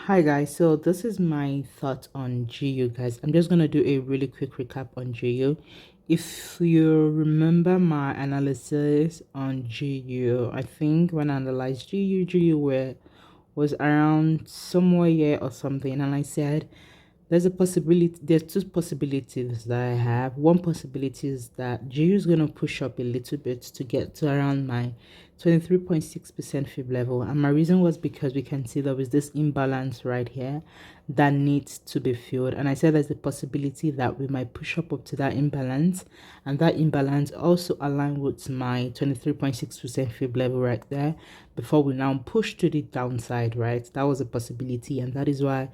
Hi guys, so this is my thought on GU guys. I'm just gonna do a really quick recap on GU. If you remember my analysis on GU, I think when I analyzed GU was around somewhere here or something, and I said there's two possibilities that I have. One possibility is that GU is going to push up a little bit to get to around my 23.6% fib level, and my reason was because we can see there is this imbalance right here that needs to be filled, and I said there's a possibility that we might push up to that imbalance, and that imbalance also align with my 23.6% fib level right there before we now push to the downside. Right, that was a possibility, and that is why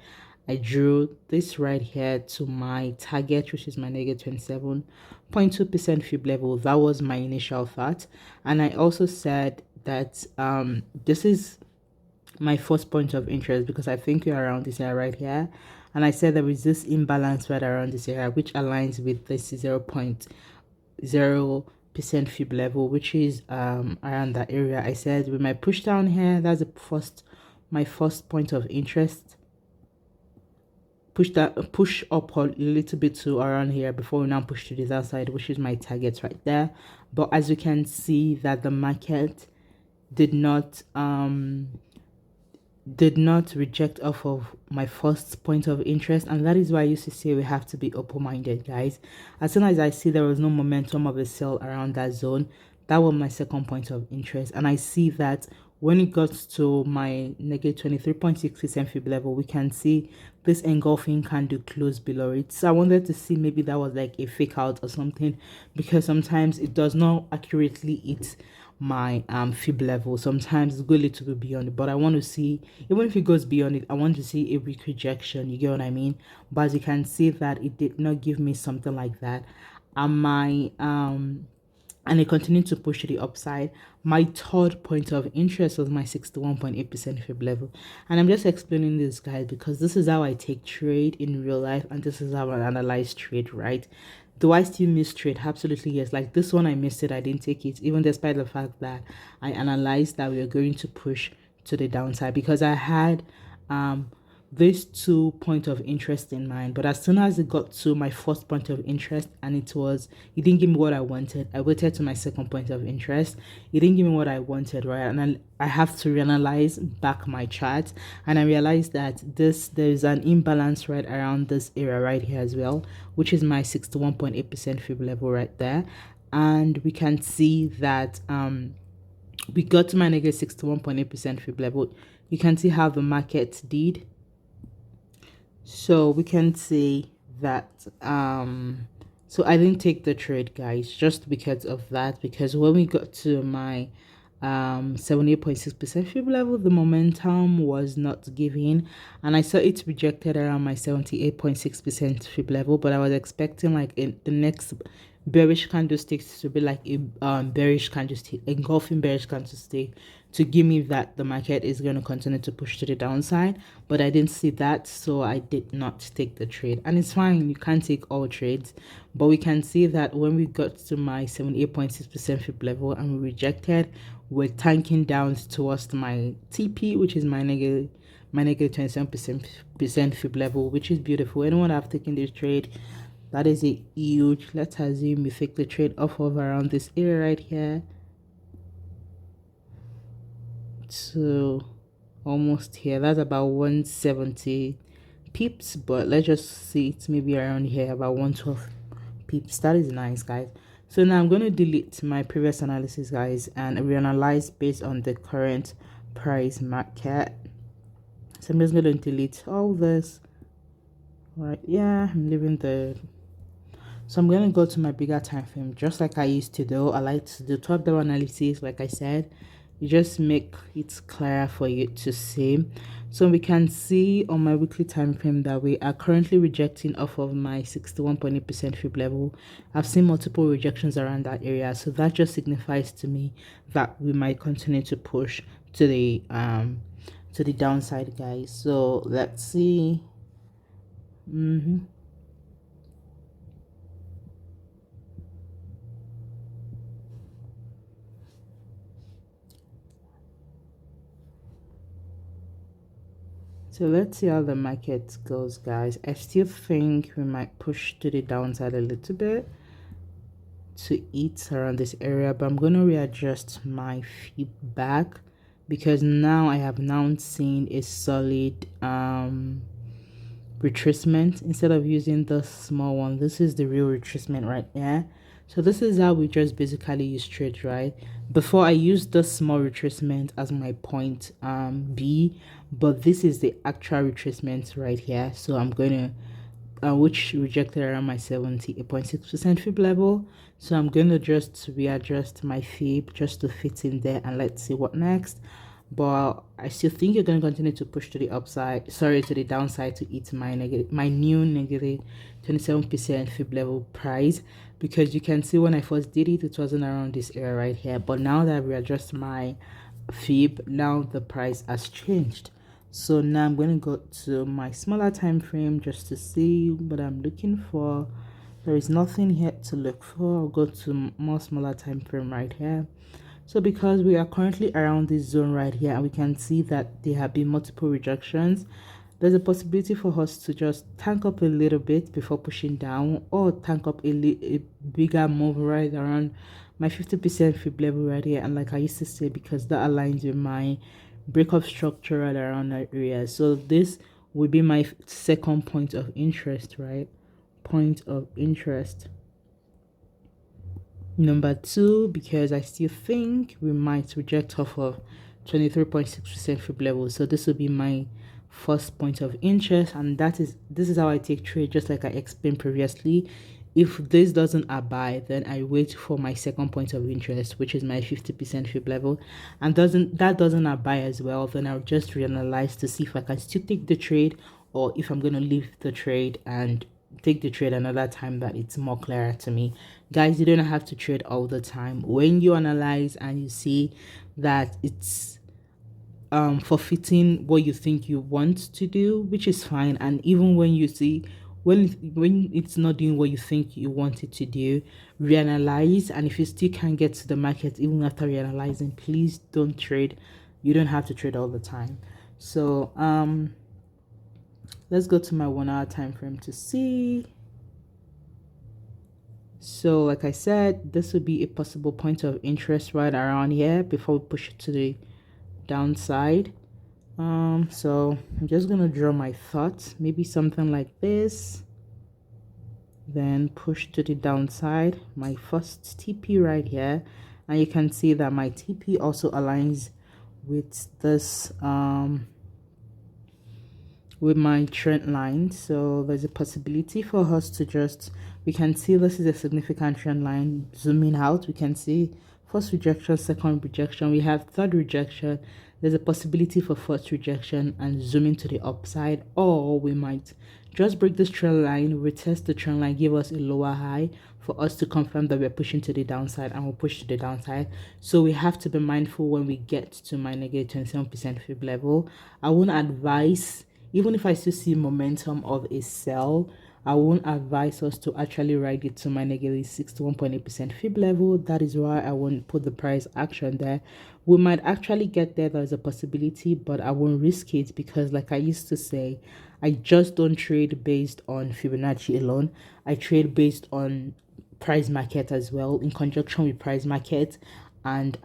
I drew this right here to my target, which is my negative 27.2% fib level. That was my initial thought. And I also said that this is my first point of interest because I think we're around this area right here. And I said there is this imbalance right around this area, which aligns with this 0.0% fib level, which is around that area. I said we might push down here. That's my first point of interest. Push up a little bit to around here before we now push to the other side, which is my target right there. But as you can see that the market did not reject off of my first point of interest, and that is why I used to say we have to be open-minded, guys. As soon as I see there was no momentum of a sell around that zone, that was my second point of interest, and I see that when it got to my negative 23.6% fib level, we can see this engulfing candle close below it. So I wanted to see maybe that was like a fake out or something, because sometimes it does not accurately hit my fib level. Sometimes it's go a little bit beyond it, but I want to see, even if it goes beyond it, I want to see a weak rejection. You get what I mean? But as you can see that it did not give me something like that. And my and it continued to push to the upside. My third point of interest was my 61.8% fib level. And I'm just explaining this, guys, because this is how I take trade in real life, and this is how I analyze trade, right? Do I still miss trade? Absolutely yes. Like this one, I missed it. I didn't take it, even despite the fact that I analyzed that we were going to push to the downside, because I had these 2 points of interest in mind. But as soon as it got to my first point of interest and it didn't give me what I wanted, I waited to my second point of interest. It didn't give me what I wanted, right? And I have to reanalyze back my chart, and I realized that there's an imbalance right around this area right here as well, which is my 61.8% fib level right there. And we can see that we got to my negative 61.8% fib level. You can see how the market did. So we can say that so I didn't take the trade, guys, just because of that, because when we got to my 78.6% fib level, the momentum was not giving, and I saw it rejected around my 78.6% fib level, but I was expecting like in the next bearish candlesticks to be like a bearish candlestick, engulfing bearish candlestick, to give me that the market is going to continue to push to the downside. But I didn't see that, so I did not take the trade. And it's fine, you can't take all trades, but we can see that when we got to my 78.6% fib level and we rejected, we're tanking down towards my TP, which is my negative 27% fib level, which is beautiful. Anyone have taken this trade, that is a huge, let's assume you take the trade off of around this area right here to almost here. That's about 170 pips, but let's just see it's maybe around here about 112 pips. That is nice, guys. So now I'm going to delete my previous analysis, guys, and reanalyze based on the current price market. So I'm just going to delete all this. Right, yeah, I'm leaving the, so I'm going to go to my bigger time frame, just like I used to do. I like to do top-down analysis, like I said. You just make it clear for you to see. So we can see on my weekly time frame that we are currently rejecting off of my 61.8% fib level. I've seen multiple rejections around that area, so that just signifies to me that we might continue to push to the downside, guys. So let's see. So let's see how the market goes, guys. I still think we might push to the downside a little bit to eat around this area, but I'm going to readjust my feedback because now I have now seen a solid retracement instead of using the small one. This is the real retracement right here. So this is how we just basically use trade, right? Before I used the small retracement as my point B, but this is the actual retracement right here. So I'm going to which rejected around my 78.6% fib level. So I'm going to just readjust my fib just to fit in there, and let's see what next. But I still think you're going to continue to push to the upside, sorry, to the downside to eat my new negative 27% fib level price, because you can see when I first did it, it wasn't around this area right here. But now that I readjust my fib, now the price has changed. So now I'm going to go to my smaller time frame just to see what I'm looking for. There is nothing here to look for. I'll go to more smaller time frame right here. So because we are currently around this zone right here, and we can see that there have been multiple rejections, there's a possibility for us to just tank up a little bit before pushing down, or tank up a bigger move right around my 50% fib level right here. And like I used to say, because that aligns with my breakup structure right around that area. So this would be my second point of interest, right? Point of interest. Number two, because I still think we might reject off of 23.6% fib level. So this will be my first point of interest, and this is how I take trade, just like I explained previously. If this doesn't abide, then I wait for my second point of interest, which is my 50% fib level, and that doesn't abide as well, then I'll just reanalyze to see if I can still take the trade, or if I'm going to leave the trade and take the trade another time that it's more clearer to me. Guys, you don't have to trade all the time. When you analyze and you see that it's forfeiting what you think you want to do, which is fine, and even when you see when it's not doing what you think you want it to do, reanalyze. And if you still can't get to the market even after reanalyzing, please don't trade. You don't have to trade all the time. So let's go to my 1 hour time frame to see. So like I said, this would be a possible point of interest right around here before we push it to the downside. So I'm just gonna draw my thoughts, maybe something like this, then push to the downside, my first TP right here, and you can see that my TP also aligns with this with my trend line. So there's a possibility for us to just, we can see this is a significant trend line. Zooming out, we can see first rejection, second rejection, we have third rejection. There's a possibility for fourth rejection and zooming to the upside, or we might just break this trend line, retest the trend line, give us a lower high for us to confirm that we're pushing to the downside, and we'll push to the downside. So we have to be mindful when we get to my negative 27% fib level. I won't advise, even if I still see momentum of a sell, I won't advise us to actually ride it to my negative 61.8% fib level. That is why I won't put the price action there. We might actually get there, there's a possibility, but I won't risk it, because like I used to say, I just don't trade based on Fibonacci alone. I trade based on price market as well, in conjunction with price market and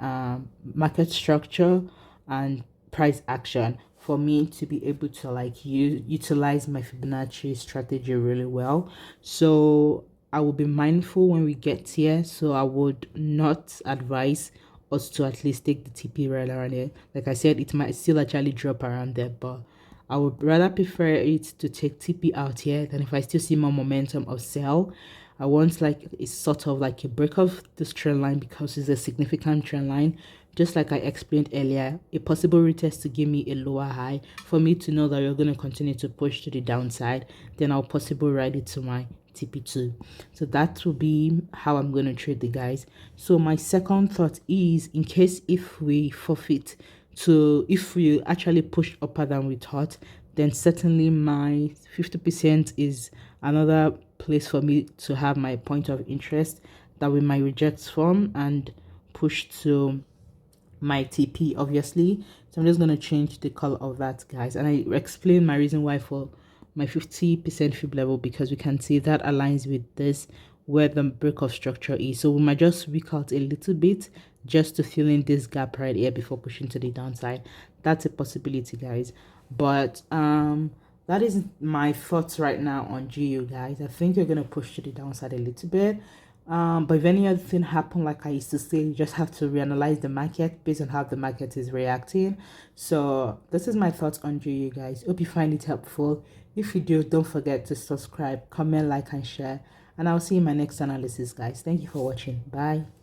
market structure and price action, for me to be able to like utilize my Fibonacci strategy really well. So I will be mindful when we get here. So I would not advise us to at least take the TP right around here. Like I said, it might still actually drop around there, but I would rather prefer it to take TP out here than if I still see more momentum of sell. I want like it's sort of like a break of this trend line, because it's a significant trend line. Just like I explained earlier, a possible retest to give me a lower high for me to know that you're going to continue to push to the downside. Then I'll possibly ride it to my TP2. So that will be how I'm going to trade the guys. So my second thought is, in case if we forfeit, to if we actually push upper than we thought, then certainly my 50% is another place for me to have my point of interest that we might reject from and push to my TP, obviously. So I'm just going to change the color of that, guys. And I explain my reason why for my 50% fib level, because we can see that aligns with this where the break of structure is. So we might just weak out a little bit just to fill in this gap right here before pushing to the downside. That's a possibility, guys. But that is my thoughts right now on GU, guys. I think you're gonna push to the downside a little bit. But if any other thing happen, like I used to say, you just have to reanalyze the market based on how the market is reacting. So this is my thoughts on GU, guys. Hope you find it helpful. If you do, don't forget to subscribe, comment, like, and share. And I'll see you in my next analysis, guys. Thank you for watching. Bye.